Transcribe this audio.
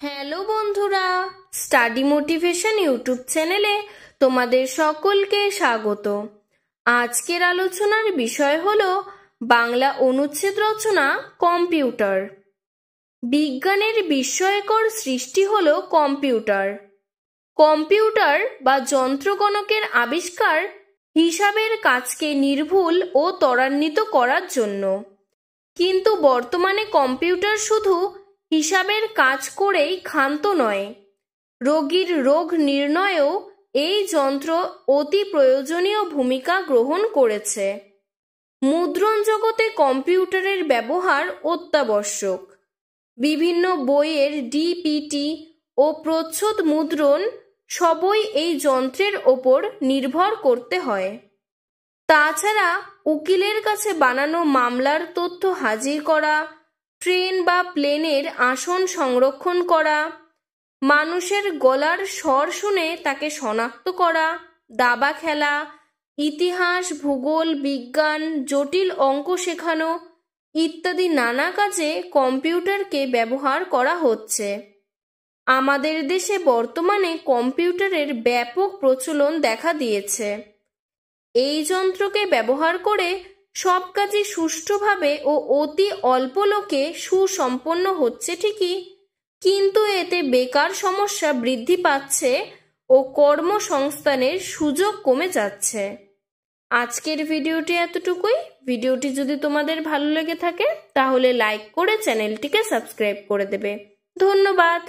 Hello বন্ধুরা, study motivation YouTube চ্যানেলে তোমাদের সকলকে স্বাগত। আজকের আলোচনার বিষয় হলো বাংলা অনুচ্ছেদ রচনা কম্পিউটার। বিজ্ঞানের বিস্ময়কর সৃষ্টি হলো কম্পিউটার। কম্পিউটার বা যন্ত্রগণকের আবিষ্কার হিসাবের কাজকে নির্ভুল ও ত্বরান্বিত করার জন্য। কিন্তু বর্তমানে কম্পিউটার শুধু হিসাবের কাজ করেই ক্ষান্ত নয়, রোগীর রোগ নির্ণয়েও এই যন্ত্র অতি প্রয়োজনীয় ভূমিকা গ্রহণ করেছে। মুদ্রণ জগতে কম্পিউটারের ব্যবহার অত্যাবশ্যক। বিভিন্ন বইয়ের ডিপিটি ও প্রচ্ছদ মুদ্রণ সবই এই যন্ত্রের ওপর নির্ভর করতে হয়। তাছাড়া উকিলের কাছে বানানো মামলার তথ্য হাজির করা, ট্রেন বা প্লেনের আসন সংরক্ষণ করা, মানুষের গলার স্বর শুনে তাকে শনাক্ত করা, দাবা খেলা, ইতিহাস, ভূগোল, বিজ্ঞান, জটিল অঙ্ক শেখানো ইত্যাদি নানা কাজে কম্পিউটারকে ব্যবহার করা হচ্ছে। আমাদের দেশে বর্তমানে কম্পিউটারের ব্যাপক প্রচলন দেখা দিয়েছে। এই যন্ত্রকে ব্যবহার করে সব কাজই সুষ্ঠুভাবে ও অতি অল্প লোকে সুসম্পন্ন হচ্ছে ঠিকই, কিন্তু এতে বেকার সমস্যা বৃদ্ধি পাচ্ছে ও কর্মসংস্থানের সুযোগ কমে যাচ্ছে। আজকের ভিডিওটি এতটুকুই। ভিডিওটি যদি তোমাদের ভালো লেগে থাকে তাহলে লাইক করে চ্যানেলটিকে সাবস্ক্রাইব করে দেবে। ধন্যবাদ।